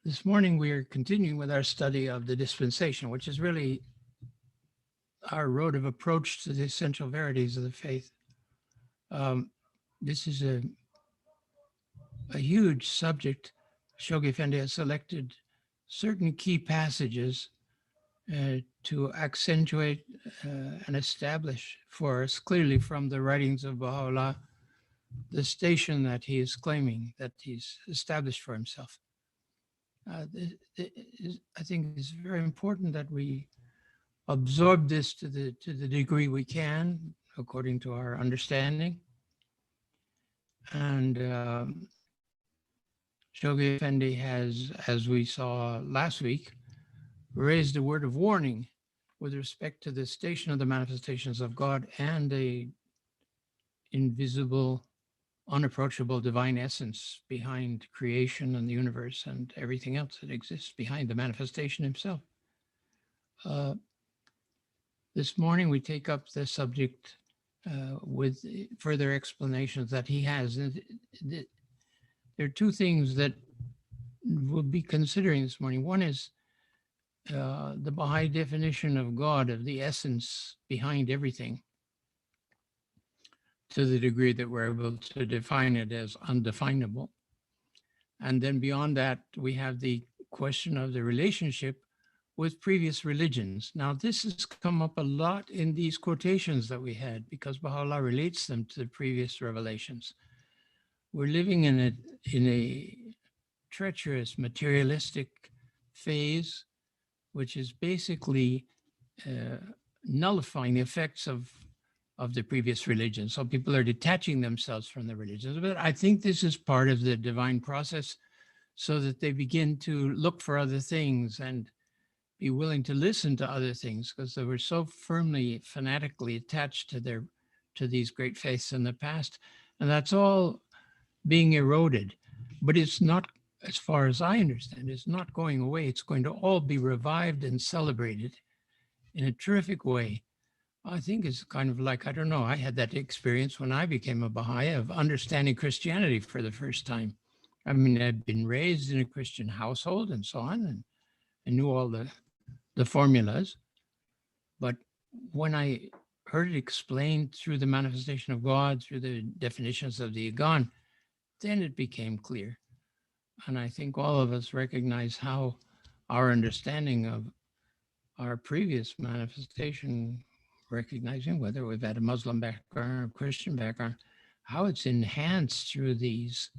This morning we are continuing with our study of the dispensation, which is really our road of approach to the essential verities of the faith. This is a huge subject. Shoghi Effendi has selected certain key passages to accentuate and establish for us clearly from the writings of Baha'u'llah the station that he is claiming, that he's established for himself. I think it's very important that we absorb this to the degree we can, according to our understanding. And Shoghi Effendi has, as we saw last week, raised a word of warning with respect to the station of the manifestations of God and the invisible, unapproachable divine essence behind creation and the universe and everything else that exists behind the manifestation himself. This morning we take up the subject with further explanations that he has. There are two things that we'll be considering this morning. One is the Baha'i definition of God, of the essence behind everything, to the degree that we're able to define it as undefinable. And then beyond that, we have the question of the relationship with previous religions. Now, this has come up a lot in these quotations that we had because Baha'u'llah relates them to the previous revelations. We're living in a treacherous, materialistic phase, which is basically nullifying the effects of the previous religion. So people are detaching themselves from the religions. But I think this is part of the divine process so that they begin to look for other things and be willing to listen to other things because they were so firmly, fanatically attached to these great faiths in the past. And that's all being eroded. But it's not, as far as I understand, it's not going away. It's going to all be revived and celebrated in a terrific way. I think it's kind of like, I don't know, I had that experience when I became a Baha'i of understanding Christianity for the first time. I mean, I'd been raised in a Christian household and so on, and I knew all the formulas. But when I heard it explained through the manifestation of God, through the definitions of the Igan, then it became clear. And I think all of us recognize how our understanding of our previous manifestation, recognizing whether we've had a Muslim background or Christian background, how it's enhanced through these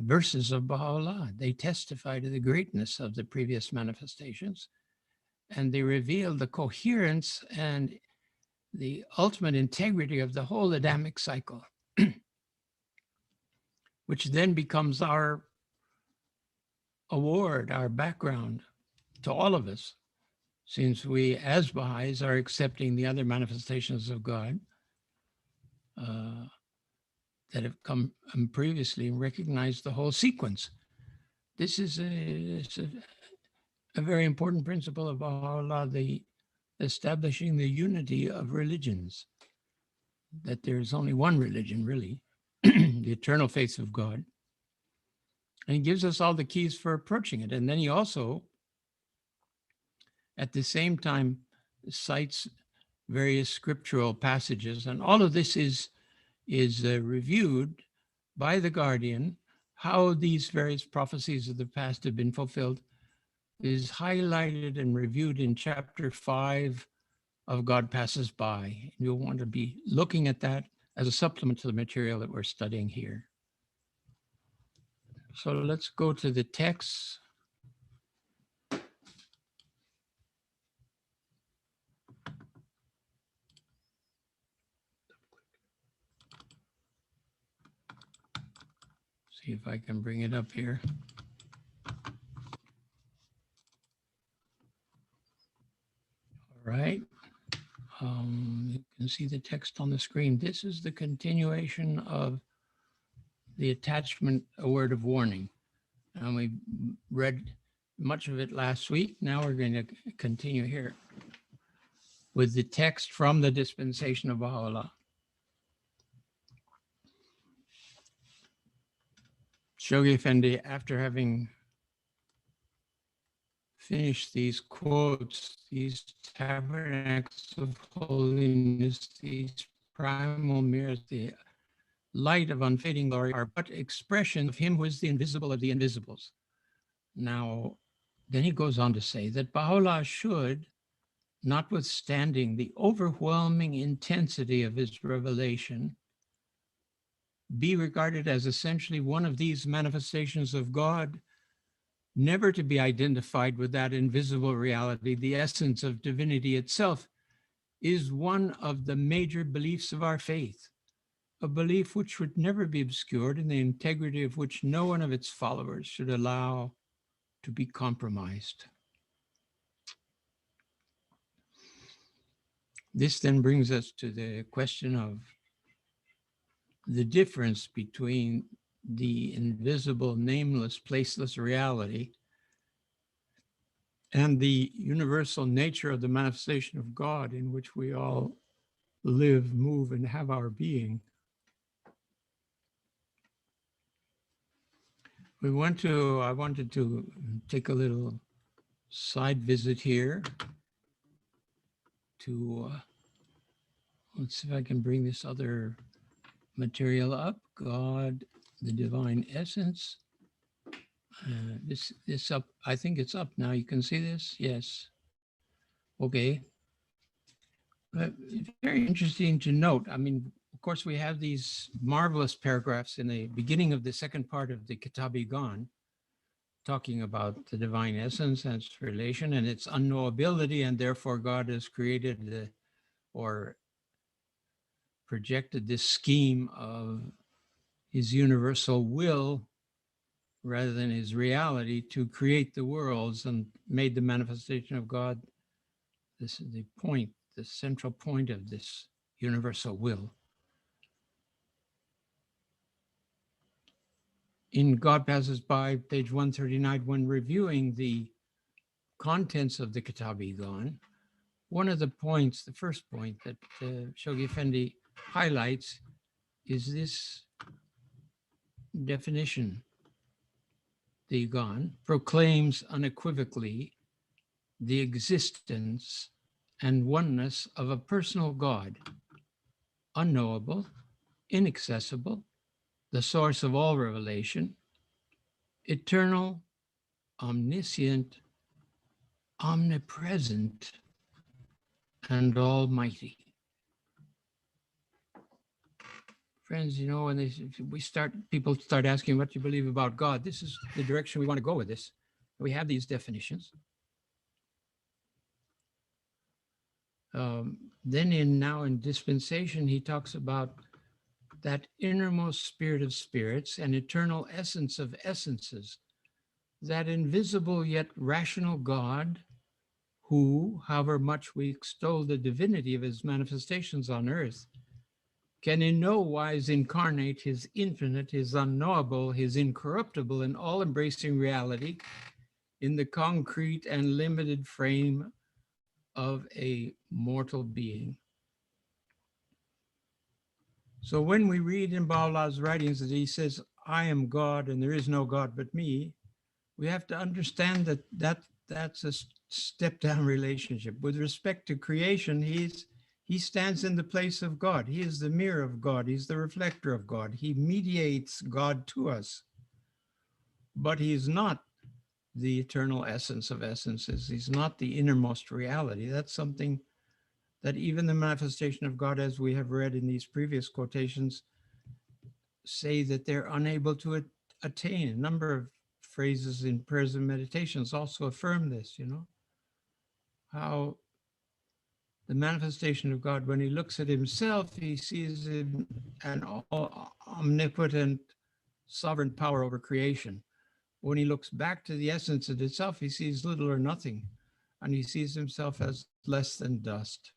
verses of Baha'u'llah. They testify to the greatness of the previous manifestations, and they reveal the coherence and the ultimate integrity of the whole Adamic cycle, which then becomes our award, our background to all of us, since we as Baha'is are accepting the other manifestations of God that have come previously and recognized the whole sequence. This is a very important principle of Baha'u'llah, the establishing the unity of religions, that there's only one religion, really, the eternal faith of God. And he gives us all the keys for approaching it. And then he also, at the same time, cites various scriptural passages. And all of this is reviewed by the guardian. How these various prophecies of the past have been fulfilled is highlighted and reviewed in chapter 5 of God Passes By. You'll want to be looking at that as a supplement to the material that we're studying here. So let's go to the text. See if I can bring it up here. All right. You can see the text on the screen. This is the continuation of the attachment, a word of warning. And we read much of it last week. Now we're going to continue here with the text from the dispensation of Baha'u'llah. Shoghi Effendi, after having finish these quotes, these tabernacles of holiness, these primal mirrors, the light of unfading glory are but expression of him who is the invisible of the invisibles. Now, then he goes on to say that Baha'u'llah should, notwithstanding the overwhelming intensity of his revelation, be regarded as essentially one of these manifestations of God, never to be identified with that invisible reality. The essence of divinity itself is one of the major beliefs of our faith, a belief which would never be obscured and the integrity of which no one of its followers should allow to be compromised. This then brings us to the question of the difference between the invisible, nameless, placeless reality and the universal nature of the manifestation of God in which we all live, move, and have our being. I wanted to take a little side visit here to, let's see if I can bring this other material up. God, the divine essence. This up, I think it's up now. You can see this? Yes. Okay. Very interesting to note. I mean, of course, we have these marvelous paragraphs in the beginning of the second part of the Kitab-i-Gan, talking about the divine essence and its relation and its unknowability, and therefore God has created or projected this scheme of his universal will rather than his reality to create the worlds and made the manifestation of God. This is the point, the central point of this universal will. In God Passes By, page 139, when reviewing the contents of the Kitab-i-Gan, one of the points, the first point that Shoghi Effendi highlights is this definition. The Gan proclaims unequivocally the existence and oneness of a personal God, unknowable, inaccessible, the source of all revelation, eternal, omniscient, omnipresent, and almighty. Friends, you know, when people start asking what you believe about God, this is the direction we want to go with this. We have these definitions. Then in dispensation, he talks about that innermost spirit of spirits and eternal essence of essences, that invisible yet rational God who, however much we extol the divinity of his manifestations on earth, can in no wise incarnate his infinite, his unknowable, his incorruptible and all-embracing reality in the concrete and limited frame of a mortal being. So when we read in Baha'u'llah's writings that he says, I am God and there is no God but me, we have to understand that that's a step-down relationship. With respect to creation, he stands in the place of God. He is the mirror of God. He's the reflector of God. He mediates God to us. But he's not the eternal essence of essences. He's not the innermost reality. That's something that even the manifestation of God, as we have read in these previous quotations, say that they're unable to attain. A number of phrases in prayers and meditations also affirm this, you know, how the manifestation of God, when he looks at himself, he sees him an omnipotent sovereign power over creation. When he looks back to the essence of itself, he sees little or nothing, and he sees himself as less than dust.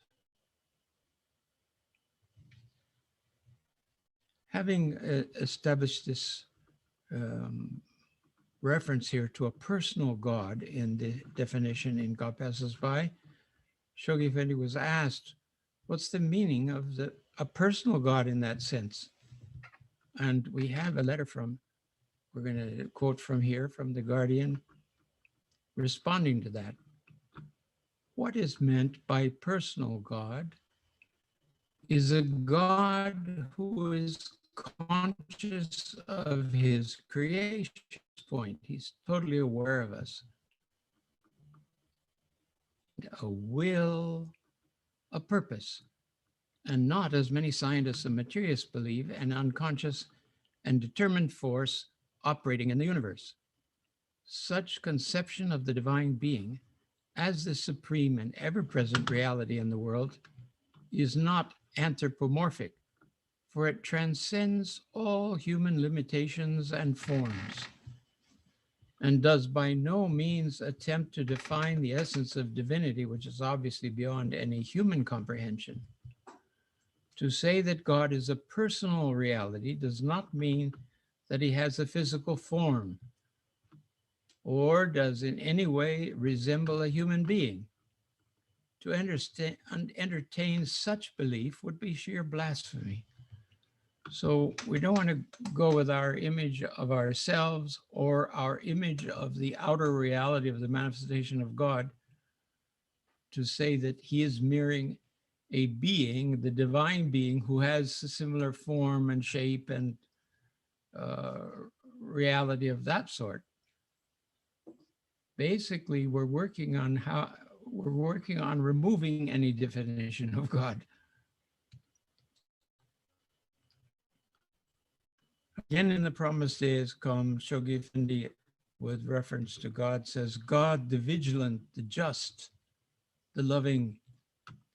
Having established this reference here to a personal God in the definition in God Passes By, Shoghi Effendi was asked, what's the meaning of a personal God in that sense? And we have a letter we're going to quote from here, from the Guardian, responding to that, what is meant by personal God is a God who is conscious of his creation point. He's totally aware of us. A will, a purpose, and not, as many scientists and materialists believe, an unconscious and determined force operating in the universe. Such conception of the divine being as the supreme and ever-present reality in the world is not anthropomorphic, for it transcends all human limitations and forms, and does by no means attempt to define the essence of divinity, which is obviously beyond any human comprehension. To say that God is a personal reality does not mean that he has a physical form or does in any way resemble a human being. To entertain such belief would be sheer blasphemy. So we don't want to go with our image of ourselves or our image of the outer reality of the manifestation of God to say that he is mirroring a being, the divine being, who has a similar form and shape and reality of that sort. Basically, we're working on removing any definition of God. Again, in the promised days come, Shoghi Effendi, with reference to God, says, God, the vigilant, the just, the loving,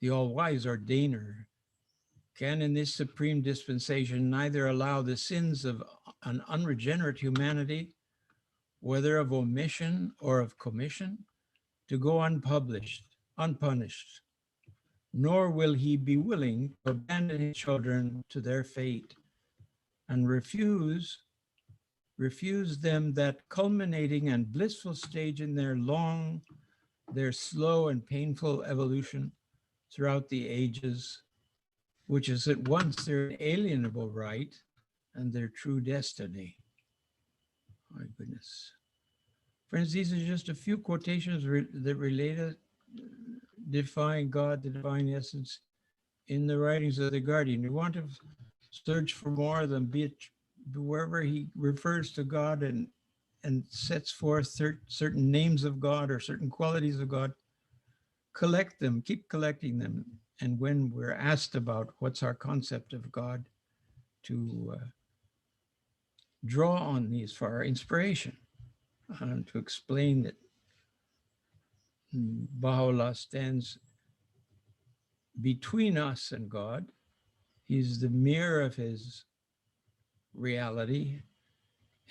the all-wise ordainer, can in this supreme dispensation neither allow the sins of an unregenerate humanity, whether of omission or of commission, to go unpunished, nor will he be willing to abandon his children to their fate and refuse them that culminating and blissful stage in their slow and painful evolution throughout the ages, which is at once their inalienable right and their true destiny. My goodness. Friends, these are just a few quotations that define God, the divine essence, in the writings of the Guardian. You want to search for more of them, be it wherever he refers to God and sets forth certain names of God or certain qualities of God, collect them, keep collecting them. And when we're asked about what's our concept of God, to draw on these for our inspiration and to explain that Baha'u'llah stands between us and God. He's the mirror of his reality,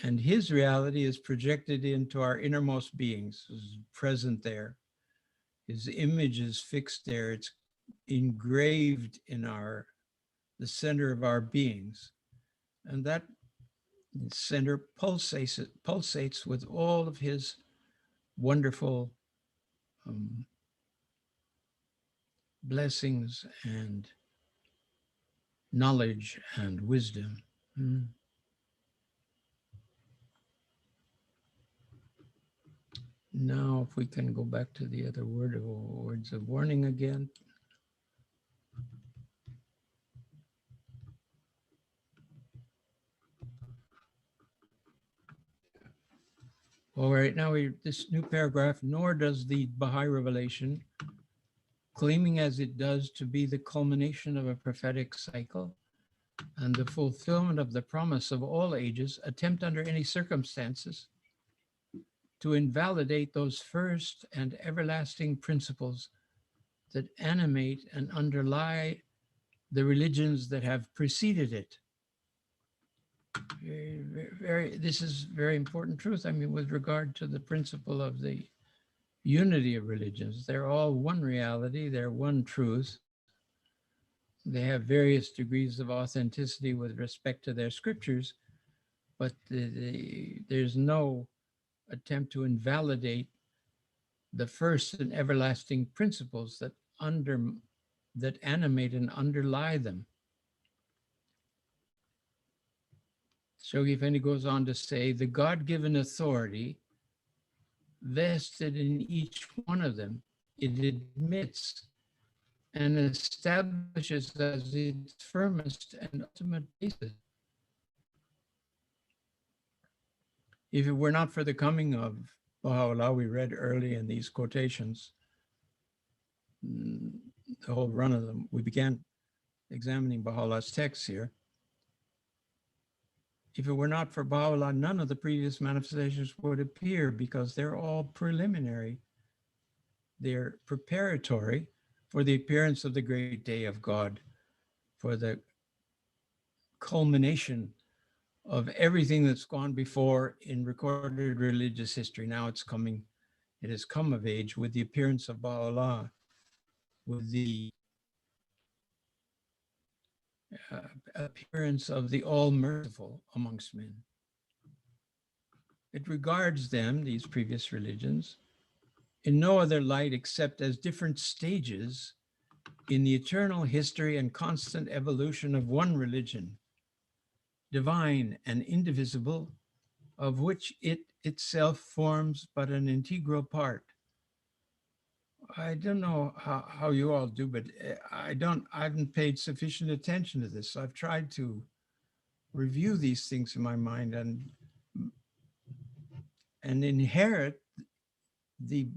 and his reality is projected into our innermost beings, is present there. His image is fixed there. It's engraved in the center of our beings. And that center pulsates with all of his wonderful blessings and knowledge and wisdom. Now, if we can go back to the other words of warning again. All right, now this new paragraph, nor does the Baha'i revelation, claiming as it does to be the culmination of a prophetic cycle and the fulfillment of the promise of all ages, attempt under any circumstances to invalidate those first and everlasting principles that animate and underlie the religions that have preceded it. This is very important truth. I mean, with regard to the principle of the unity of religions, they're all one reality, they're one truth. They have various degrees of authenticity with respect to their scriptures, but there's no attempt to invalidate the first and everlasting principles that animate and underlie them. Shoghi Effendi goes on to say, the God-given authority vested in each one of them. It admits and establishes as its firmest and ultimate basis. If it were not for the coming of Baha'u'llah, we read early in these quotations, the whole run of them, we began examining Baha'u'llah's texts here. If it were not for Baha'u'llah, none of the previous manifestations would appear because they're all preliminary. They're preparatory for the appearance of the great day of God, for the culmination of everything that's gone before in recorded religious history. Now it has come of age with the appearance of Baha'u'llah, with the appearance of the all-merciful amongst men. It regards them, these previous religions, in no other light except as different stages in the eternal history and constant evolution of one religion, divine and indivisible, of which it itself forms but an integral part. I don't know how you all do, but I haven't paid sufficient attention to this. So I've tried to review these things in my mind and inherit the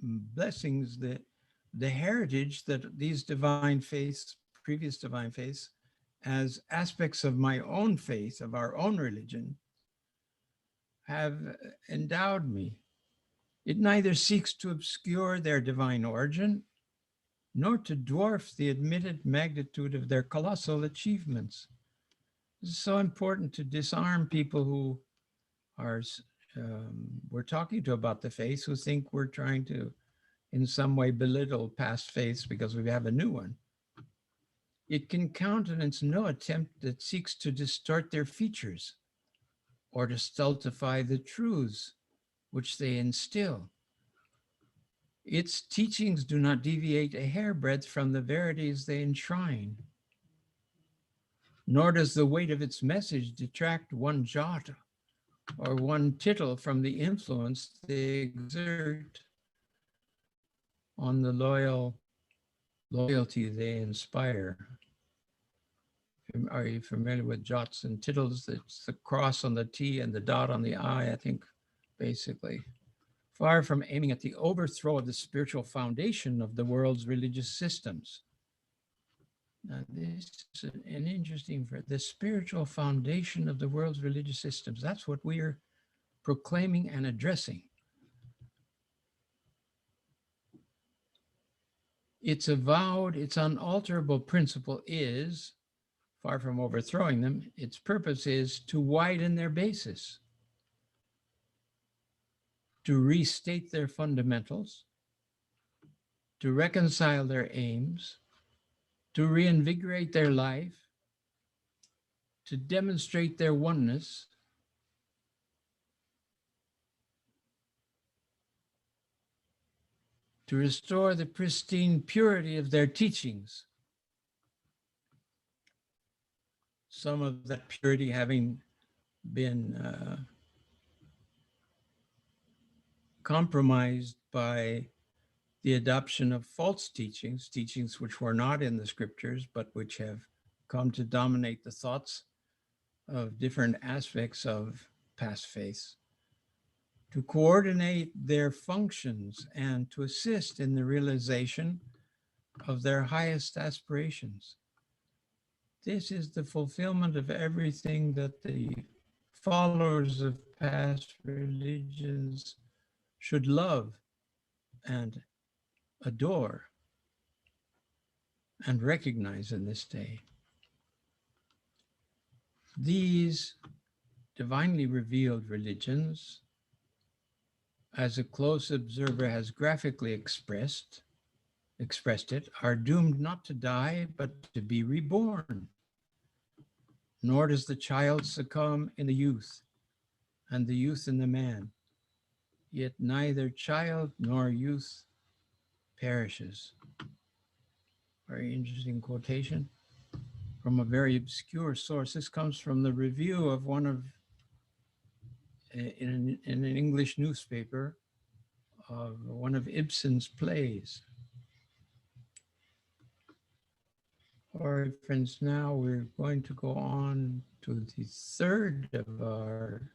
blessings, the heritage that these divine faiths, previous divine faiths, as aspects of my own faith, of our own religion, have endowed me. It neither seeks to obscure their divine origin, nor to dwarf the admitted magnitude of their colossal achievements. It's so important to disarm people who are we're talking to about the faith, who think we're trying to in some way belittle past faiths because we have a new one. It can countenance no attempt that seeks to distort their features or to stultify the truths which they instill. Its teachings do not deviate a hairbreadth from the verities they enshrine, nor does the weight of its message detract one jot or one tittle from the influence they exert on the loyalty they inspire. Are you familiar with jots and tittles? It's the cross on the T and the dot on the I, I think, basically. Far from aiming at the overthrow of the spiritual foundation of the world's religious systems. Now, this is an interesting, the spiritual foundation of the world's religious systems. That's what we are proclaiming and addressing. Its avowed, its unalterable principle is, far from overthrowing them, its purpose is to widen their basis, to restate their fundamentals, to reconcile their aims, to reinvigorate their life, to demonstrate their oneness, to restore the pristine purity of their teachings, some of that purity having been compromised by the adoption of false teachings, teachings which were not in the scriptures, but which have come to dominate the thoughts of different aspects of past faiths, to coordinate their functions and to assist in the realization of their highest aspirations. This is the fulfillment of everything that the followers of past religions should love and adore and recognize in this day. These divinely revealed religions, as a close observer has graphically expressed it, are doomed not to die, but to be reborn. Nor does the child succumb in the youth, and the youth in the man. Yet neither child nor youth perishes. Very interesting quotation from a very obscure source. This comes from the review of one of, in an English newspaper of one of Ibsen's plays. All right, friends, now we're going to go on to the third of our,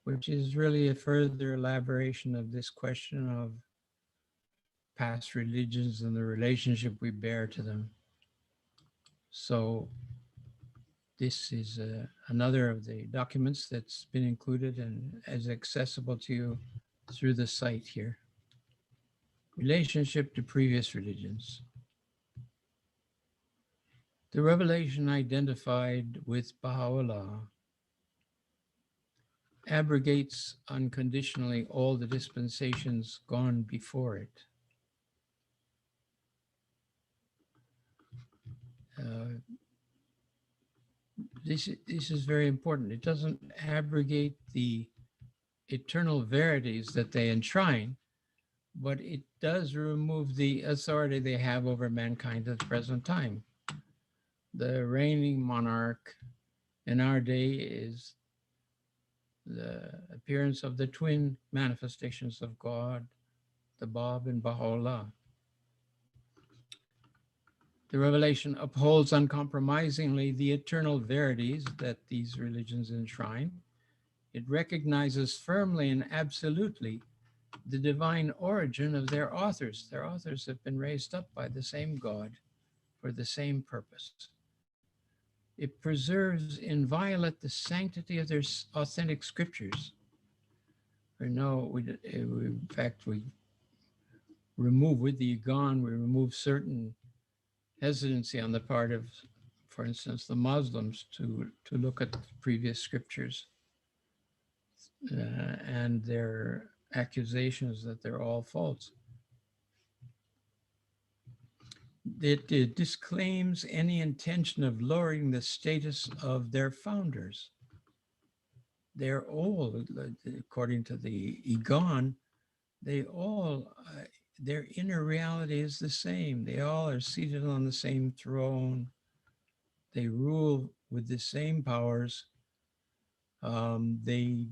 which is really a further elaboration of this question of past religions and the relationship we bear to them. So this is another of the documents that's been included and is accessible to you through the site here. Relationship to previous religions. The revelation identified with Baha'u'llah abrogates unconditionally all the dispensations gone before it. This is very important. It doesn't abrogate the eternal verities that they enshrine, but it does remove the authority they have over mankind at the present time. The reigning monarch in our day is the appearance of the twin manifestations of God, the Bab and Baha'u'llah. The revelation upholds uncompromisingly the eternal verities that these religions enshrine. It recognizes firmly and absolutely the divine origin of their authors. Their authors have been raised up by the same God for the same purpose. It preserves inviolate the sanctity of their authentic scriptures. In fact, we remove with the Igan, we remove certain hesitancy on the part of, for instance, the Muslims to look at previous scriptures and their accusations that they're all false. It disclaims any intention of lowering the status of their founders. They're all, according to the Igan, their inner reality is the same. They all are seated on the same throne. They rule with the same powers. They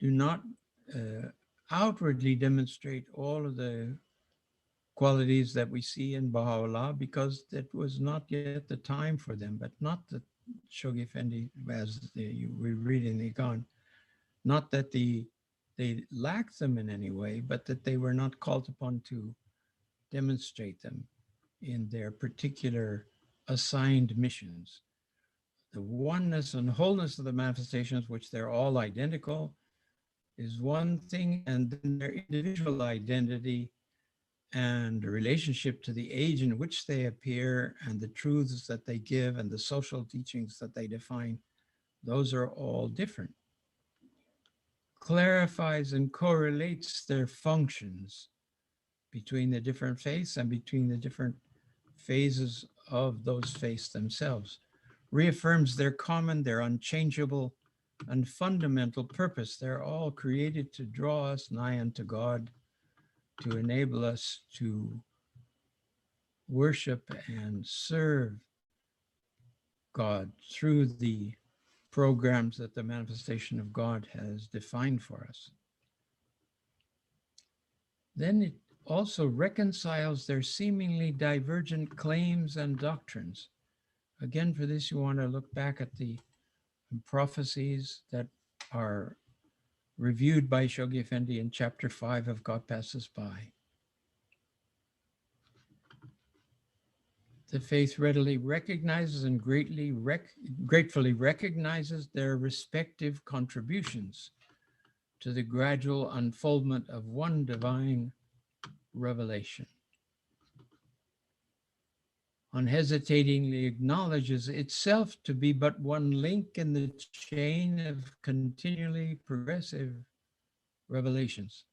do not outwardly demonstrate all of the qualities that we see in Baha'u'llah because that was not yet the time for them, but not that Shoghi Effendi, as we read in the Igan, not that they lacked them in any way, but that they were not called upon to demonstrate them in their particular assigned missions. The oneness and wholeness of the manifestations, which they're all identical, is one thing, and then their individual identity and the relationship to the age in which they appear and the truths that they give and the social teachings that they define, those are all different. Clarifies and correlates their functions between the different faiths and between the different phases of those faiths themselves. Reaffirms their common, their unchangeable, and fundamental purpose. They're all created to draw us nigh unto God, to enable us to worship and serve God through the programs that the manifestation of God has defined for us. Then it also reconciles their seemingly divergent claims and doctrines. Again, for this, you want to look back at the prophecies that are reviewed by Shoghi Effendi in chapter 5 of God Passes By. The faith readily recognizes and gratefully recognizes their respective contributions to the gradual unfoldment of one divine revelation. Unhesitatingly acknowledges itself to be but one link in the chain of continually progressive revelations.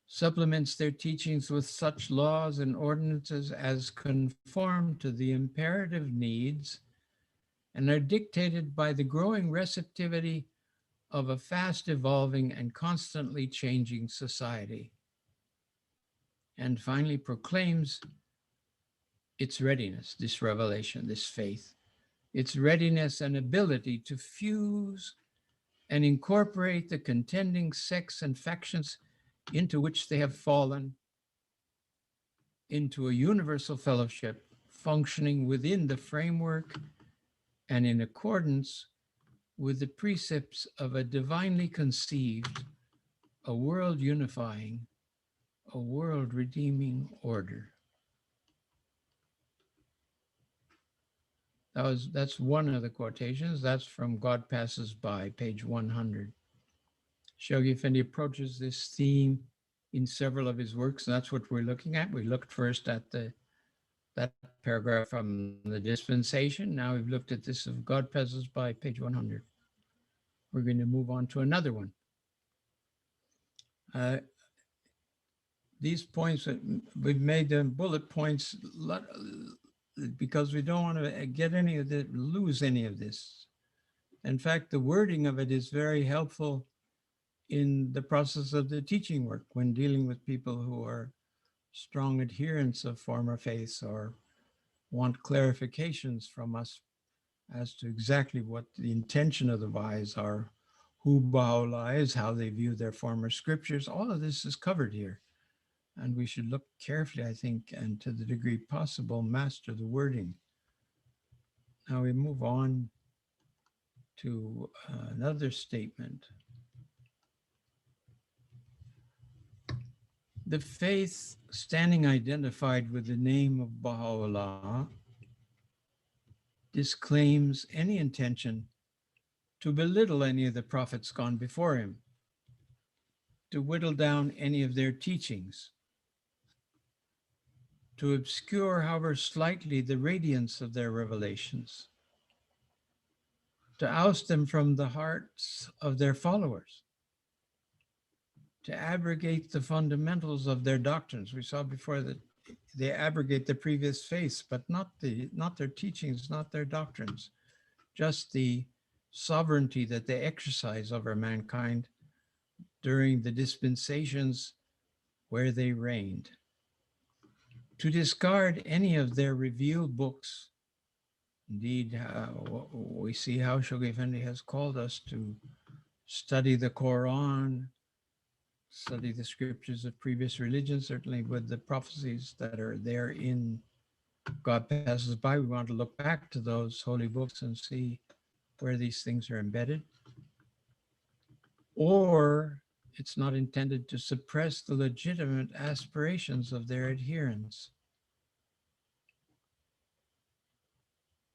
Supplements their teachings with such laws and ordinances as conform to the imperative needs and are dictated by the growing receptivity of a fast evolving and constantly changing society. And finally proclaims its readiness, this revelation, this faith, its readiness and ability to fuse and incorporate the contending sects and factions into which they have fallen into a universal fellowship functioning within the framework and in accordance with the precepts of a divinely conceived, a world unifying, a world redeeming order. That's one of the quotations. That's from God Passes By, page 100. Shoghi Effendi approaches this theme in several of his works, and that's what we're looking at. We looked first at that paragraph from the dispensation. Now we've looked at this of God Passes By, page 100. We're going to move on to another one. These points, we've made them bullet points because we don't want to get any of the, lose any of this. In fact, the wording of it is very helpful in the process of the teaching work when dealing with people who are strong adherents of former faiths or want clarifications from us as to exactly what the intention of the Baha'is are, who Baha'u'llah is, how they view their former scriptures. All of this is covered here. And we should look carefully, I think, and to the degree possible, master the wording. Now we move on to another statement. The faith standing identified with the name of Baha'u'llah disclaims any intention to belittle any of the prophets gone before him, to whittle down any of their teachings, to obscure, however slightly, the radiance of their revelations, to oust them from the hearts of their followers, to abrogate the fundamentals of their doctrines. We saw before that they abrogate the previous faiths, but not their teachings, not their doctrines, just the sovereignty that they exercise over mankind during the dispensations where they reigned. To discard any of their revealed books. Indeed, we see how Shoghi Effendi has called us to study the Quran, study the scriptures of previous religions, certainly with the prophecies that are there in God Passes By. We want to look back to those holy books and see where these things are embedded. Or it's not intended to suppress the legitimate aspirations of their adherents.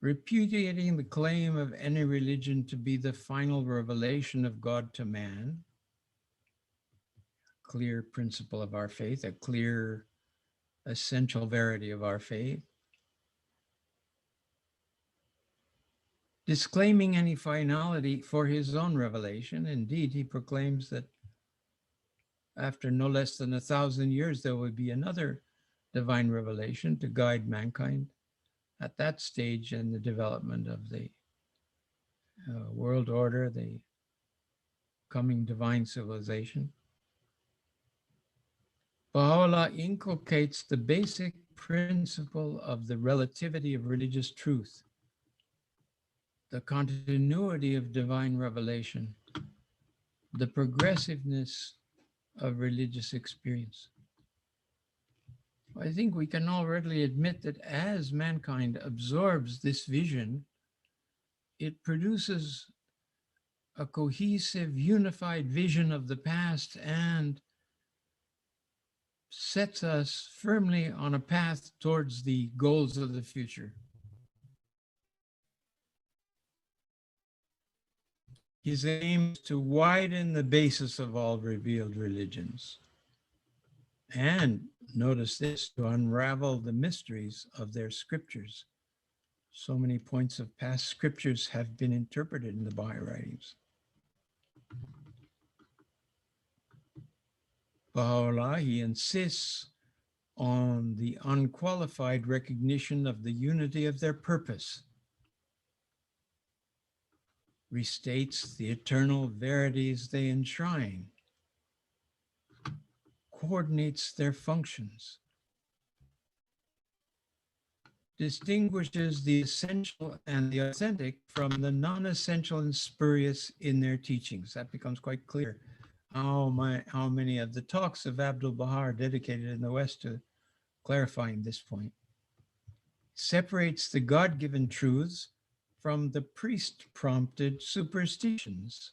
Repudiating the claim of any religion to be the final revelation of God to man, clear principle of our faith, a clear essential verity of our faith. Disclaiming any finality for his own revelation. Indeed, he proclaims that after no less than 1,000 years, there will be another divine revelation to guide mankind at that stage in the development of the world order, the coming divine civilization. Baha'u'llah inculcates the basic principle of the relativity of religious truth, the continuity of divine revelation, the progressiveness of religious experience. I think we can all readily admit that as mankind absorbs this vision, it produces a cohesive, unified vision of the past and sets us firmly on a path towards the goals of the future. His aim is to widen the basis of all revealed religions. And notice this, to unravel the mysteries of their scriptures. So many points of past scriptures have been interpreted in the Baha'i writings. Baha'u'llah, he insists on the unqualified recognition of the unity of their purpose, restates the eternal verities they enshrine, coordinates their functions, distinguishes the essential and the authentic from the non-essential and spurious in their teachings. That becomes quite clear. How many of the talks of Abdul-Baha are dedicated in the West to clarifying this point. Separates the God-given truths from the priest-prompted superstitions.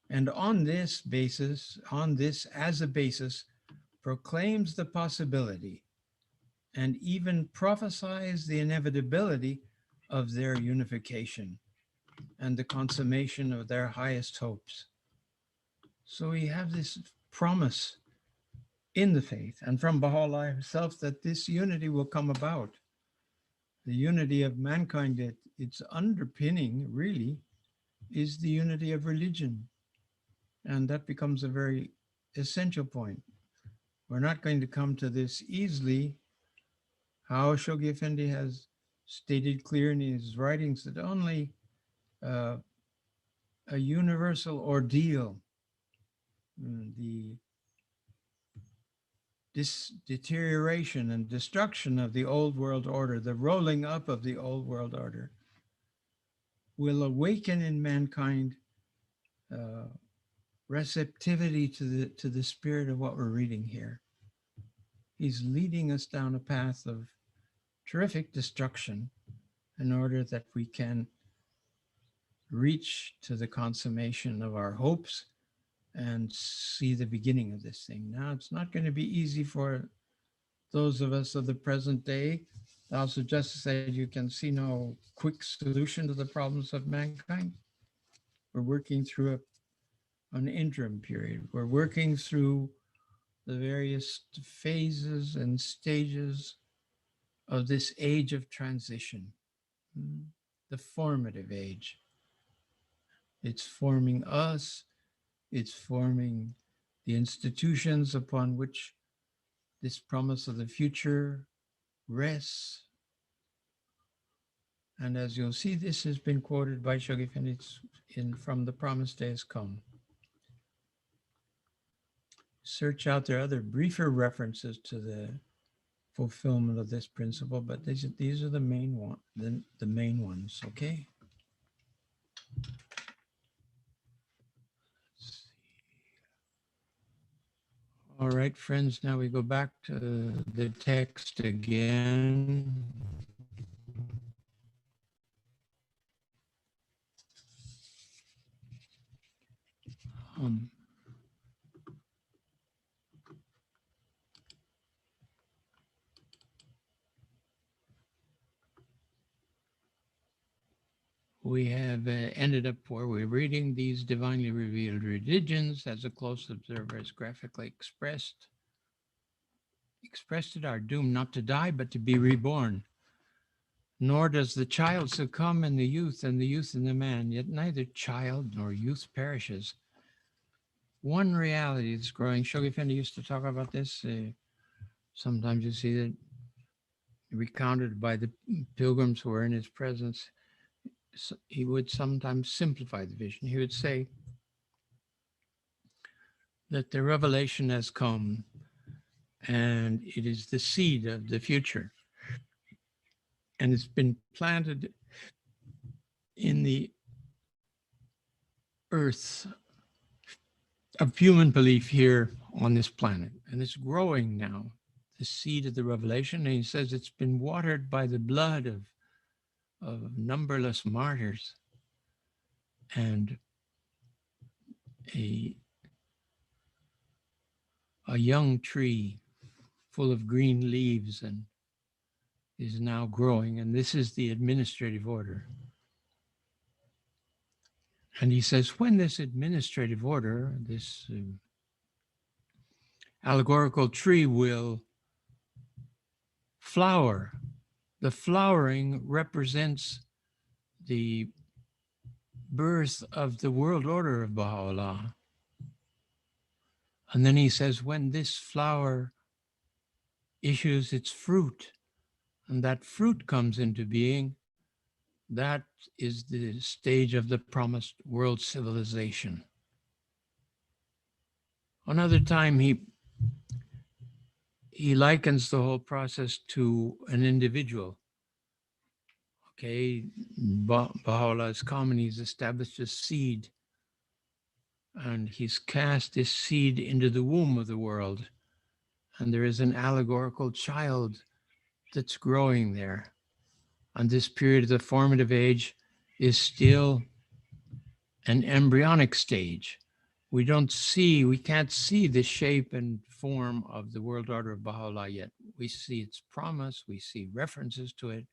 And on this as a basis, proclaims the possibility and even prophesies the inevitability of their unification and the consummation of their highest hopes. So we have this promise in the faith and from Baha'u'llah himself that this unity will come about. The unity of mankind, its underpinning really is the unity of religion. And that becomes a very essential point. We're not going to come to this easily. How Shoghi Effendi has stated clear in his writings that only a universal ordeal, the deterioration and destruction of the old world order, the rolling up of the old world order, will awaken in mankind receptivity to the spirit of what we're reading here. He's leading us down a path of terrific destruction in order that we can reach to the consummation of our hopes and see the beginning of this thing. Now, it's not going to be easy for those of us of the present day. The House of Justice said you can see no quick solution to the problems of mankind. We're working through an interim period. We're working through the various phases and stages of this age of transition, the formative age. It's forming us, it's forming the institutions upon which this promise of the future rests. And as you'll see, this has been quoted by Shoghi Effendi from The Promised Day Has Come. Search out there other briefer references to the fulfillment of this principle, but these are the main ones, okay? All right, friends, now we go back to the text again. We have ended up where we're reading these divinely revealed religions as a close observer has graphically expressed it are doomed not to die, but to be reborn. Nor does the child succumb in the youth and the youth in the man, yet neither child nor youth perishes. One reality is growing. Shoghi Effendi used to talk about this. Sometimes you see that recounted by the pilgrims who were in his presence. He would sometimes simplify the vision. He would say that the revelation has come and it is the seed of the future. And it's been planted in the earth of human belief here on this planet. And it's growing now, the seed of the revelation. And he says it's been watered by the blood of numberless martyrs and a young tree full of green leaves and is now growing. And this is the administrative order. And he says, when this administrative order, this allegorical tree will flower, the flowering represents the birth of the world order of Baha'u'llah. And then he says, when this flower issues its fruit, and that fruit comes into being, that is the stage of the promised world civilization. Another time he he likens the whole process to an individual. Okay, Baha'u'llah has come and he's established a seed, and he's cast this seed into the womb of the world. And there is an allegorical child that's growing there. And this period of the formative age is still an embryonic stage. We can't see the shape and form of the world order of Baha'u'llah yet. We see its promise, we see references to it,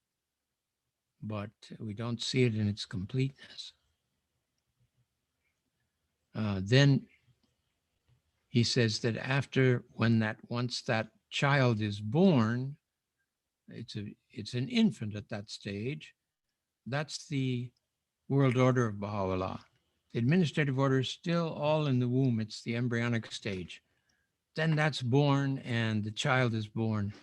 but we don't see it in its completeness. Then he says that once that child is born, it's an infant at that stage. That's the world order of Baha'u'llah. The administrative order is still all in the womb. It's the embryonic stage. Then that's born and the child is born.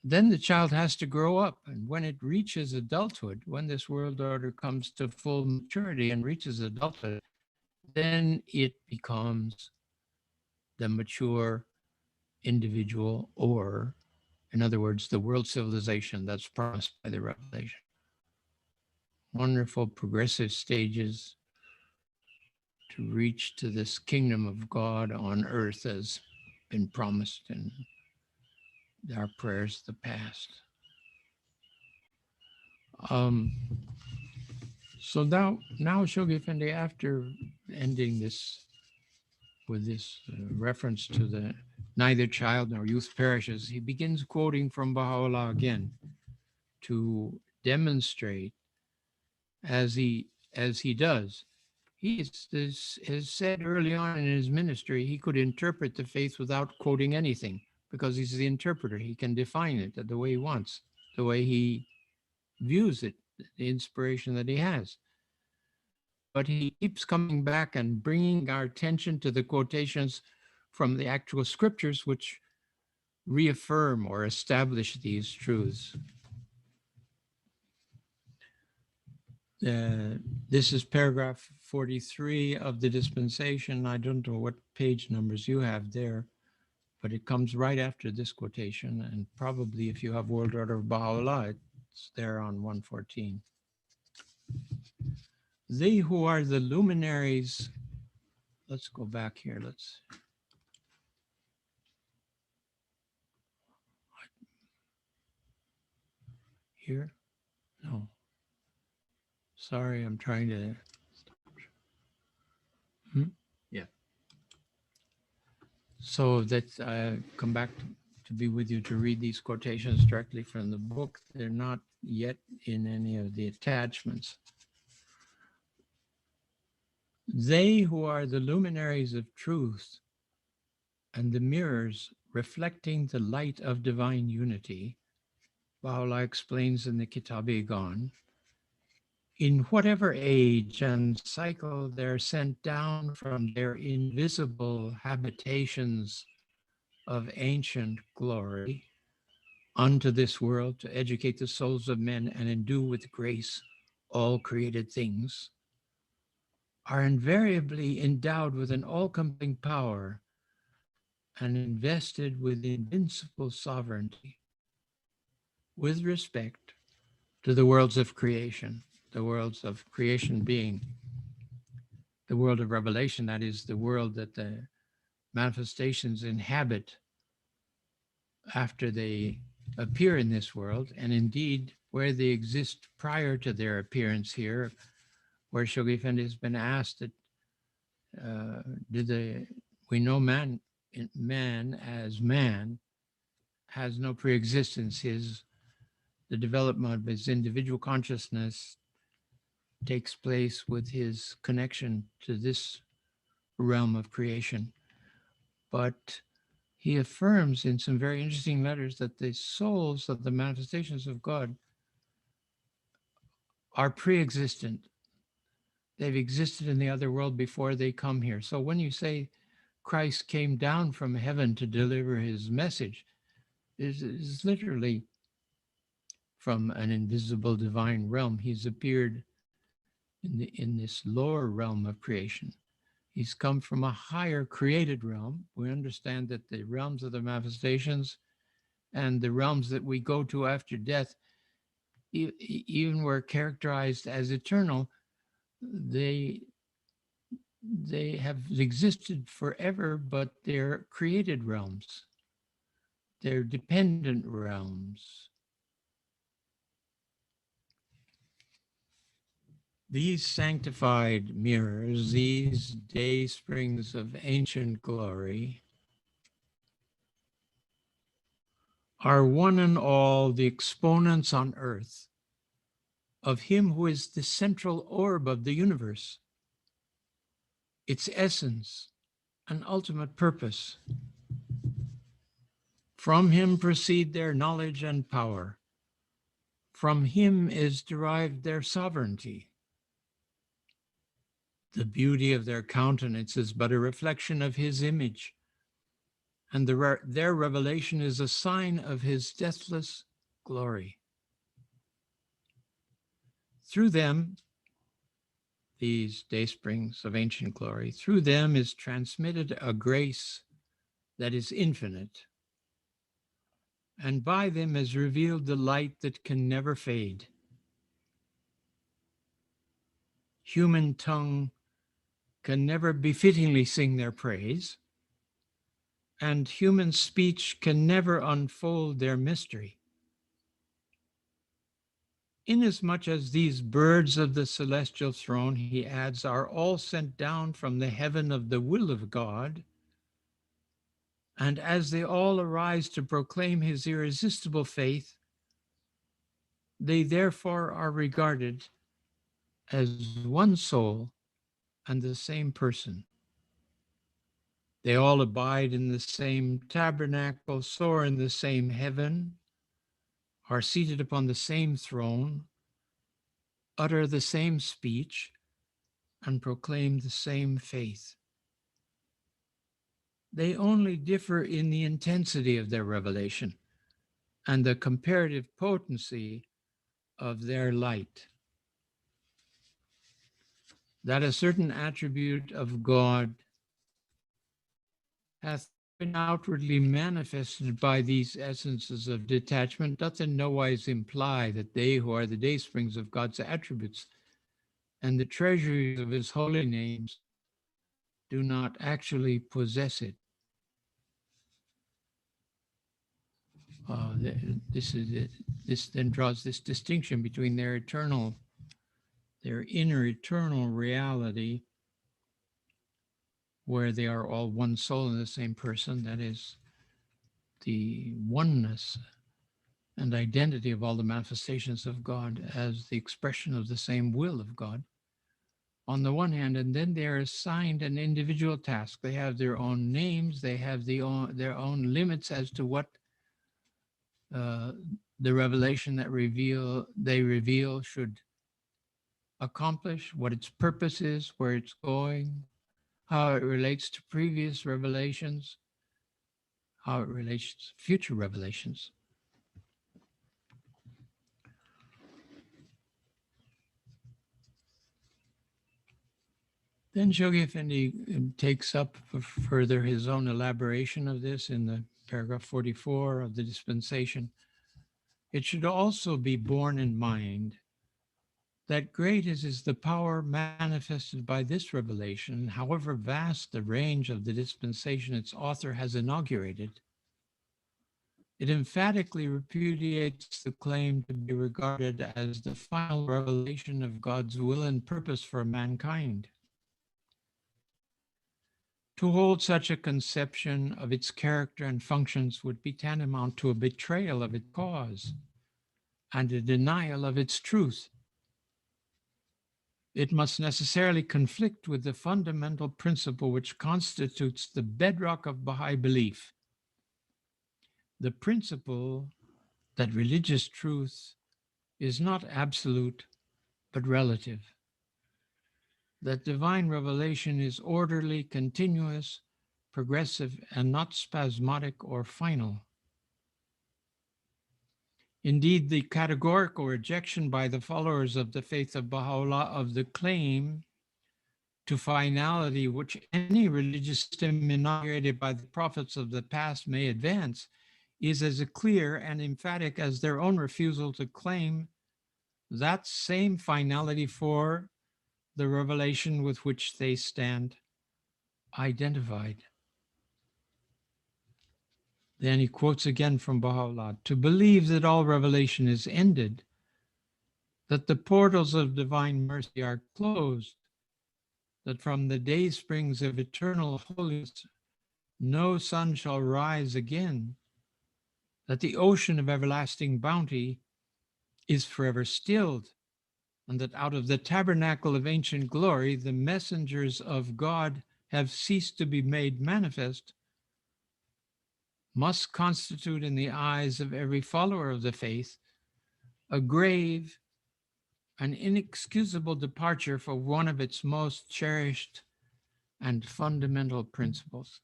Then the child has to grow up. And when it reaches adulthood, when this world order comes to full maturity and reaches adulthood, then it becomes the mature individual, or in other words, the world civilization that's promised by the revelation. Wonderful progressive stages to reach to this kingdom of God on earth as been promised in our prayers of the past. So now Shoghi Effendi, after ending this with this reference to the neither child nor youth perishes, he begins quoting from Baha'u'llah again to demonstrate, as he does. He has said early on in his ministry, he could interpret the faith without quoting anything, because he's the interpreter. He can define it the way he wants, the way he views it, the inspiration that he has. But he keeps coming back and bringing our attention to the quotations from the actual scriptures, which reaffirm or establish these truths. This is paragraph 43 of the dispensation. I don't know what page numbers you have there, but it comes right after this quotation. And probably if you have World Order of Baha'u'llah, it's there on 114. They who are the luminaries, let's go back here. Here? No. Sorry, I'm trying to. Yeah. So that I come back to be with you to read these quotations directly from the book. They're not yet in any of the attachments. They who are the luminaries of truth and the mirrors reflecting the light of divine unity, Baha'u'llah explains in the Kitab-i-Gan, in whatever age and cycle they're sent down from their invisible habitations of ancient glory unto this world to educate the souls of men and endue with grace all created things, are invariably endowed with an all-compelling power and invested with invincible sovereignty with respect to the worlds of creation, the worlds of creation being the world of revelation, that is the world that the manifestations inhabit after they appear in this world, and indeed where they exist prior to their appearance here, where Shoghi Effendi has been asked that we know man as man has no pre-existence. The development of his individual consciousness takes place with his connection to this realm of creation. But he affirms in some very interesting letters that the souls of the manifestations of God are pre-existent. They've existed in the other world before they come here. So when you say Christ came down from heaven to deliver his message, it is literally from an invisible divine realm. He's appeared in this lower realm of creation. He's come from a higher created realm. We understand that the realms of the manifestations and the realms that we go to after death, even were characterized as eternal, they they have existed forever, but they're created realms. They're dependent realms. These sanctified mirrors, these day springs of ancient glory, are one and all the exponents on earth of him who is the central orb of the universe, its essence and ultimate purpose. From him proceed their knowledge and power. From him is derived their sovereignty. The beauty of their countenance is but a reflection of his image, and their revelation is a sign of his deathless glory. Through them, these daysprings of ancient glory, through them is transmitted a grace that is infinite, and by them is revealed the light that can never fade. Human tongue can never befittingly sing their praise, and human speech can never unfold their mystery. Inasmuch as these birds of the celestial throne, he adds, are all sent down from the heaven of the will of God, and as they all arise to proclaim his irresistible faith, they therefore are regarded as one soul and the same person. They all abide in the same tabernacle, soar in the same heaven, are seated upon the same throne, utter the same speech, and proclaim the same faith. They only differ in the intensity of their revelation and the comparative potency of their light. That a certain attribute of God hath been outwardly manifested by these essences of detachment doth in no wise imply that they who are the daysprings of God's attributes and the treasuries of his holy names do not actually possess it. This then draws this distinction between their inner eternal reality, where they are all one soul in the same person, that is the oneness and identity of all the manifestations of God as the expression of the same will of God on the one hand, and then they are assigned an individual task. They have their own names, they have their own limits as to what the revelation that they reveal should accomplish, what its purpose is, where it's going, how it relates to previous revelations, how it relates to future revelations. Then Shoghi Effendi takes up further his own elaboration of this in the paragraph 44 of the dispensation. It should also be borne in mind that great is the power manifested by this revelation, however vast the range of the dispensation its author has inaugurated. It emphatically repudiates the claim to be regarded as the final revelation of God's will and purpose for mankind. To hold such a conception of its character and functions would be tantamount to a betrayal of its cause and a denial of its truth. It must necessarily conflict with the fundamental principle which constitutes the bedrock of Baha'i belief, the principle that religious truth is not absolute but relative, that divine revelation is orderly, continuous, progressive, and not spasmodic or final. Indeed, the categorical rejection by the followers of the faith of Baha'u'llah of the claim to finality which any religious system inaugurated by the prophets of the past may advance is as clear and emphatic as their own refusal to claim that same finality for the revelation with which they stand identified. Then he quotes again from Baha'u'llah, to believe that all revelation is ended, that the portals of divine mercy are closed, that from the day springs of eternal holiness no sun shall rise again, that the ocean of everlasting bounty is forever stilled, and that out of the tabernacle of ancient glory the messengers of God have ceased to be made manifest, must constitute in the eyes of every follower of the faith a grave, an inexcusable departure for one of its most cherished and fundamental principles.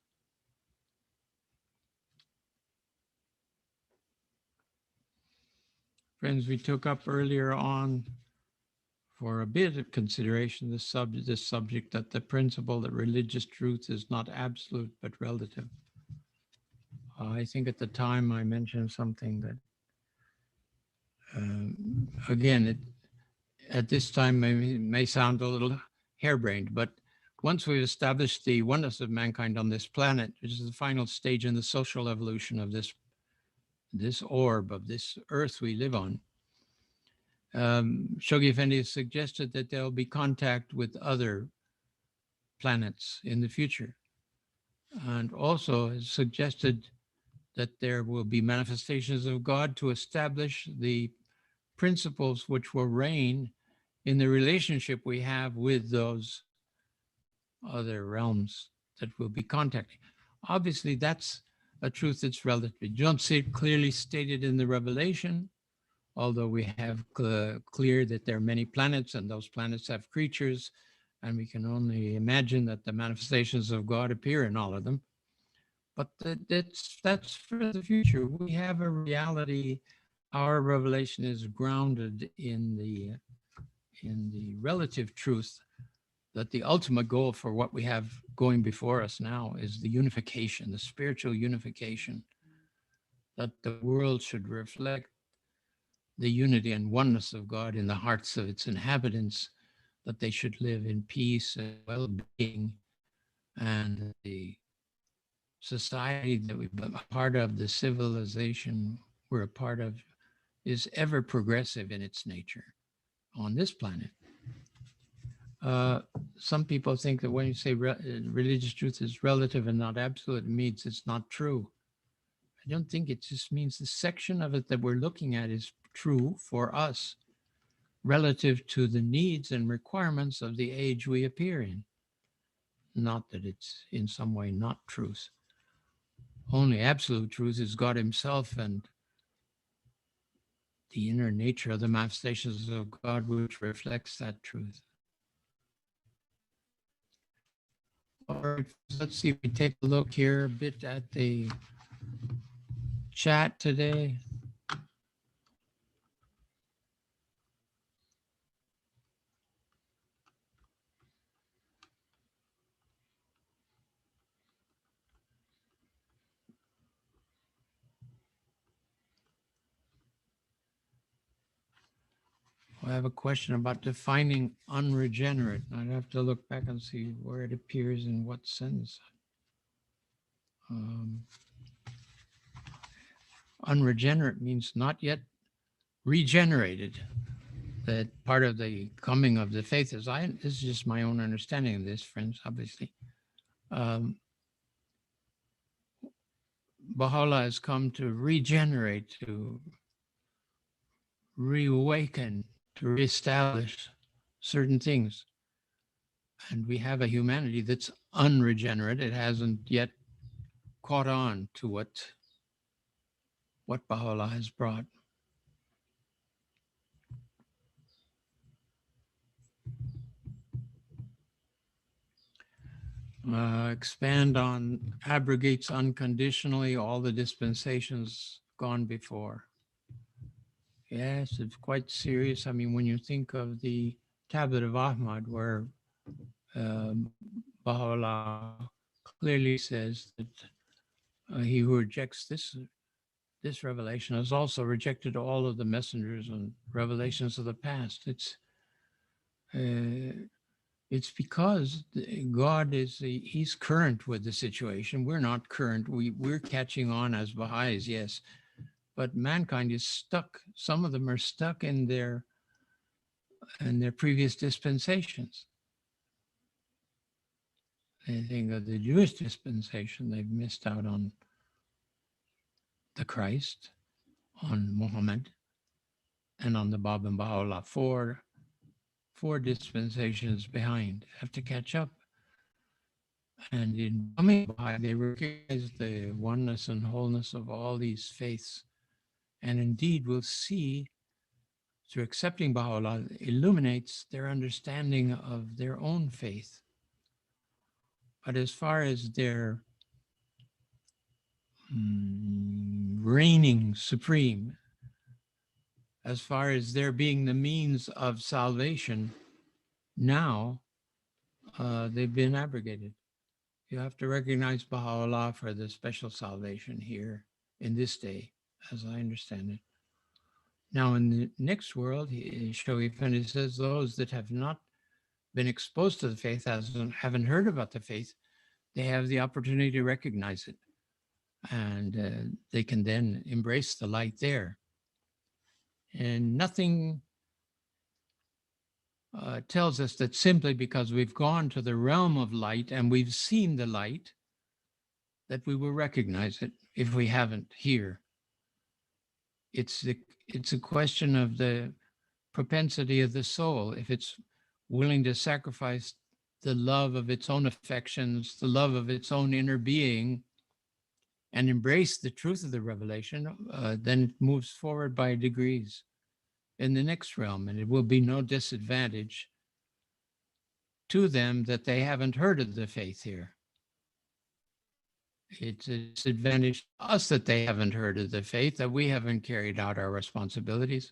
Friends, we took up earlier on for a bit of consideration this subject that the principle that religious truth is not absolute but relative. I think at the time I mentioned something that, again, at this time may sound a little harebrained, but once we've established the oneness of mankind on this planet, which is the final stage in the social evolution of this orb, of this earth we live on, Shoghi Effendi has suggested that there'll be contact with other planets in the future, and also has suggested that there will be manifestations of God to establish the principles which will reign in the relationship we have with those other realms that we'll be contacting. Obviously, that's a truth that's relative. You don't see it clearly stated in the revelation, although we have clear that there are many planets and those planets have creatures, and we can only imagine that the manifestations of God appear in all of them. But that's for the future. We have a reality. Our revelation is grounded in the relative truth that the ultimate goal for what we have going before us now is the unification, the spiritual unification, that the world should reflect the unity and oneness of God in the hearts of its inhabitants, that they should live in peace and well-being, and the society that we're a part of, the civilization we're a part of, is ever progressive in its nature on this planet. Some people think that when you say religious truth is relative and not absolute, it means it's not true. I don't think it just means the section of it that we're looking at is true for us relative to the needs and requirements of the age we appear in. Not that it's in some way not truth. Only absolute truth is God himself and the inner nature of the manifestations of God, which reflects that truth. All right, let's see if we take a look here a bit at the chat today. I have a question about defining unregenerate. I'd have to look back and see where it appears in what sense. Unregenerate means not yet regenerated. That part of the coming of the faith is, this is just my own understanding of this, friends, obviously. Baha'u'llah has come to regenerate, to reawaken, to reestablish certain things. And we have a humanity that's unregenerate. It hasn't yet caught on to what Baha'u'llah has brought. Expand on abrogates unconditionally all the dispensations gone before. Yes, it's quite serious. I mean, when you think of the Tablet of Ahmad, where Baha'u'llah clearly says that he who rejects this this revelation has also rejected all of the messengers and revelations of the past. It's because God he's current with the situation. We're not current. We're catching on as Baha'is, yes, but mankind is stuck. Some of them are stuck in their previous dispensations. They think of the Jewish dispensation, they've missed out on the Christ, on Muhammad, and on the Bab and Baha'u'llah. Four dispensations behind, have to catch up. And in becoming Baha'i, they recognize the oneness and wholeness of all these faiths. And indeed, we'll see through accepting Baha'u'llah illuminates their understanding of their own faith. But as far as their reigning supreme, as far as their being the means of salvation, now they've been abrogated. You have to recognize Baha'u'llah for the special salvation here in this day, as I understand it. Now, in the next world, Shoghi Effendi says those that have not been exposed to the faith, haven't heard about the faith, they have the opportunity to recognize it. And they can then embrace the light there. And nothing tells us that simply because we've gone to the realm of light and we've seen the light, that we will recognize it if we haven't here. It's a question of the propensity of the soul. If it's willing to sacrifice the love of its own affections, the love of its own inner being, and embrace the truth of the revelation, then it moves forward by degrees in the next realm, and it will be no disadvantage to them that they haven't heard of the faith here. It's a disadvantage to us that they haven't heard of the faith, that we haven't carried out our responsibilities,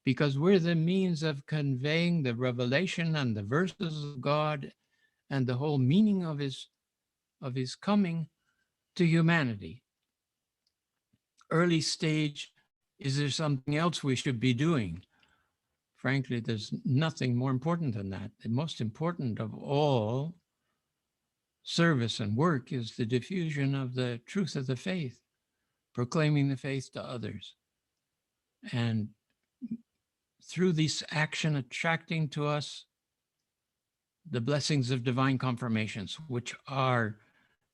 because we're the means of conveying the revelation and the verses of God and the whole meaning of his coming to humanity. Early stage, is there something else we should be doing? Frankly, there's nothing more important than that. The most important of all service and work is the diffusion of the truth of the faith, proclaiming the faith to others. And through this action, attracting to us the blessings of divine confirmations, which are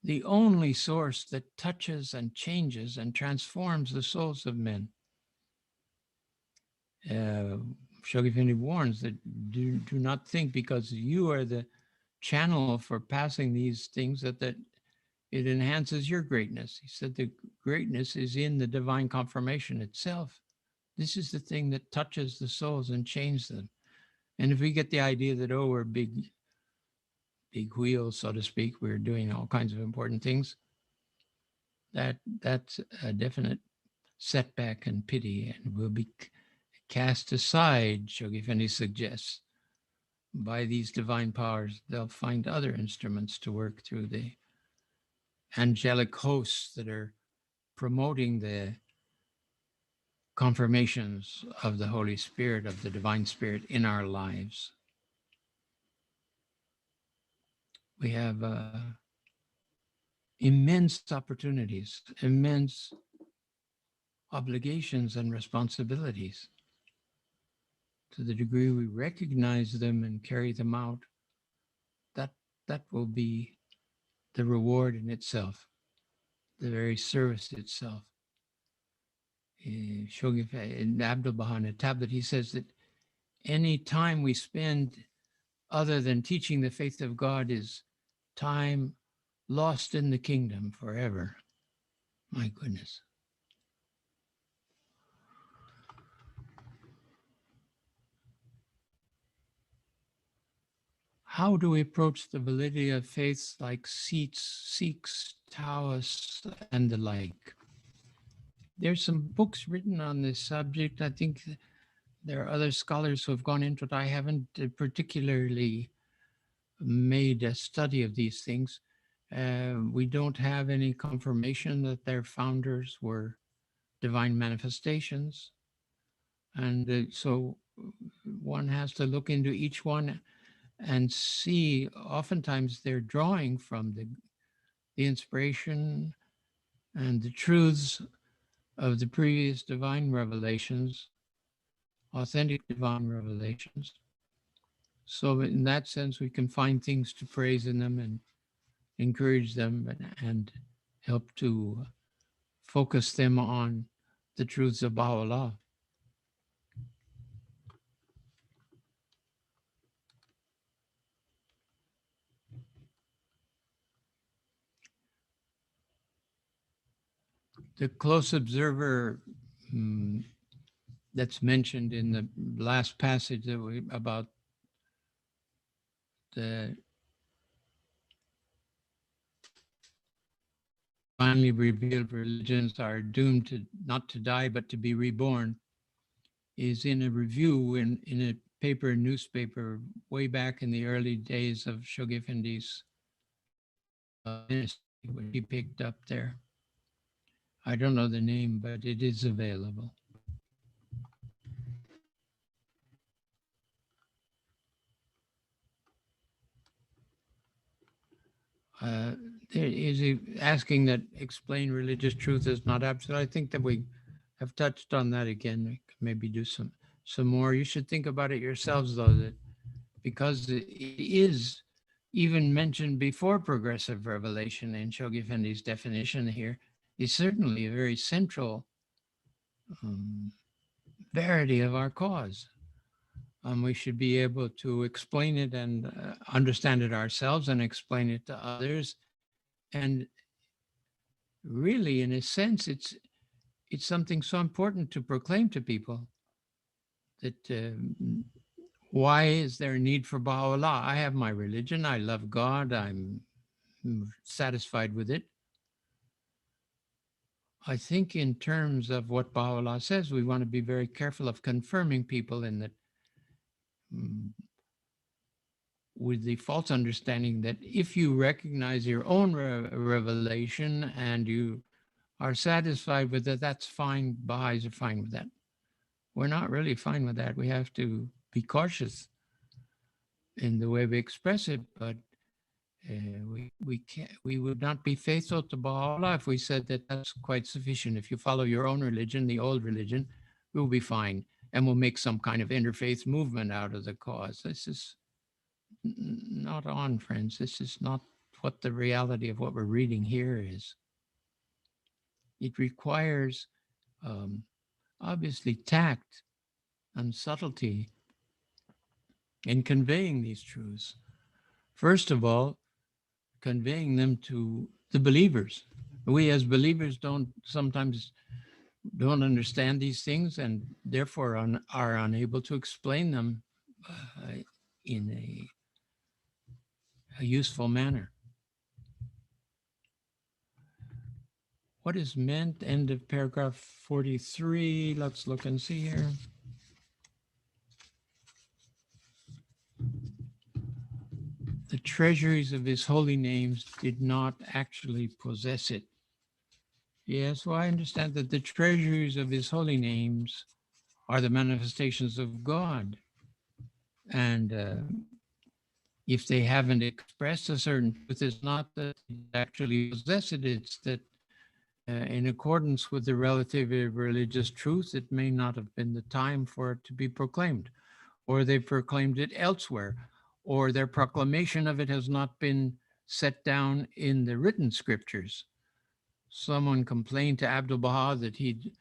the only source that touches and changes and transforms the souls of men. Shoghi Effendi warns that do not think because you are the channel for passing these things that it enhances your greatness. He said the greatness is in the divine confirmation itself. This is the thing that touches the souls and changes them. And if we get the idea that, oh, we're big wheels, so to speak, we're doing all kinds of important things, that's a definite setback and pity, and will be cast aside, Shoghi Effendi suggests, by these divine powers. They'll find other instruments to work through the angelic hosts that are promoting the confirmations of the Holy Spirit, of the divine spirit in our lives. We have immense opportunities, immense obligations and responsibilities. To the degree we recognize them and carry them out, that will be the reward in itself, the very service itself. Shoghi in Abdul Baha in a tablet, he says that any time we spend other than teaching the faith of God is time lost in the kingdom forever. My goodness. How do we approach the validity of faiths like Sikhs, Taoists, and the like? There's some books written on this subject. I think there are other scholars who have gone into it. I haven't particularly made a study of these things. We don't have any confirmation that their founders were divine manifestations. And so one has to look into each one and see, oftentimes they're drawing from the inspiration and the truths of the previous divine revelations, authentic divine revelations. So in that sense, we can find things to praise in them and encourage them and help to focus them on the truths of Baha'u'llah. The close observer that's mentioned in the last passage about the finally revealed religions are doomed to not to die but to be reborn is in a review in a newspaper way back in the early days of Shoghi Effendi's ministry, which he picked up there. I don't know the name, but it is available. There is asking that explain religious truth is not absolute. I think that we have touched on that again. We could maybe do some more. You should think about it yourselves, though, that because it is even mentioned before progressive revelation in Shoghi Effendi's definition here, is certainly a very central verity of our cause. We should be able to explain it and understand it ourselves and explain it to others. And really, in a sense, it's something so important to proclaim to people that why is there a need for Baha'u'llah? I have my religion. I love God. I'm satisfied with it. I think in terms of what Baha'u'llah says, we want to be very careful of confirming people in that with the false understanding that if you recognize your own revelation and you are satisfied with it, that's fine. Baha'is are fine with that. We're not really fine with that. We have to be cautious in the way we express it, but we would not be faithful to Baha'u'llah if we said that that's quite sufficient. If you follow your own religion, the old religion, we'll be fine, and we'll make some kind of interfaith movement out of the cause. This is not on, friends. This is not what the reality of what we're reading here is. It requires obviously tact and subtlety in conveying these truths. First of all, conveying them to the believers. We as believers sometimes don't understand these things and therefore are unable to explain them in a useful manner. What is meant? End of paragraph 43. Let's look and see here. The treasuries of his holy names did not actually possess it. Yes, well, I understand that the treasuries of his holy names are the manifestations of God. And if they haven't expressed a certain truth, it's not that they actually possess it, it's that in accordance with the relativity of religious truth, it may not have been the time for it to be proclaimed, or they proclaimed it elsewhere, or their proclamation of it has not been set down in the written scriptures. Someone complained to Abdul Baha that he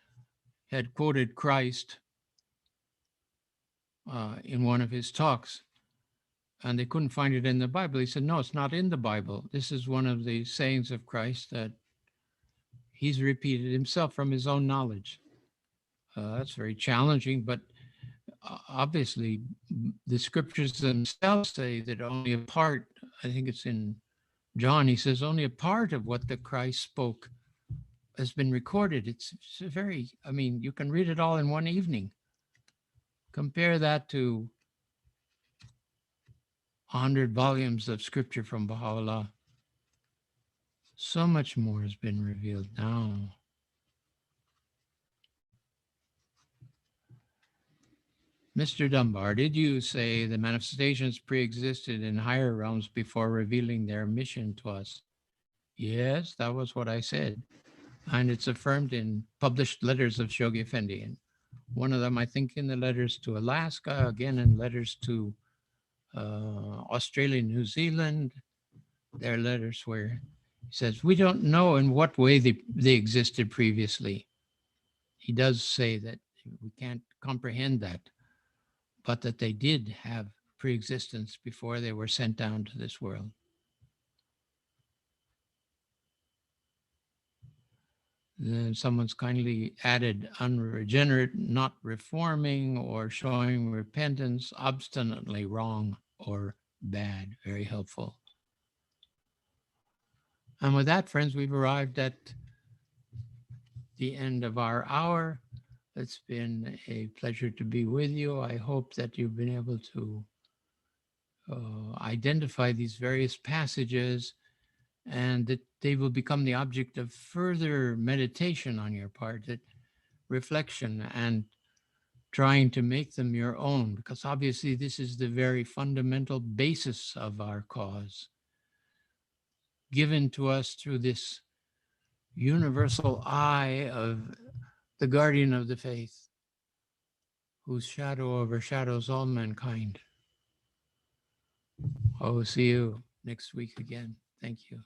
had quoted Christ in one of his talks, and they couldn't find it in the Bible. He said, no, it's not in the Bible. This is one of the sayings of Christ that he's repeated himself from his own knowledge. That's very challenging, but obviously the scriptures themselves say that only a part, I think it's in John, he says only a part of what the Christ spoke has been recorded. It's very, I mean, you can read it all in one evening. Compare that to 100 volumes of scripture from Baha'u'llah. So much more has been revealed now. Mr. Dunbar, did you say the manifestations pre-existed in higher realms before revealing their mission to us? Yes, that was what I said. And it's affirmed in published letters of Shoghi Effendi. And one of them, I think, in the letters to Alaska, again in letters to Australia, New Zealand. There are letters where he says, we don't know in what way they existed previously. He does say that we can't comprehend that, but that they did have pre-existence before they were sent down to this world. Then someone's kindly added unregenerate, not reforming or showing repentance, obstinately wrong or bad. Very helpful. And with that, friends, we've arrived at the end of our hour. It's been a pleasure to be with you. I hope that you've been able to identify these various passages and that they will become the object of further meditation on your part, that reflection and trying to make them your own, because obviously this is the very fundamental basis of our cause, given to us through this universal eye of the guardian of the faith, whose shadow overshadows all mankind. I will see you next week again. Thank you.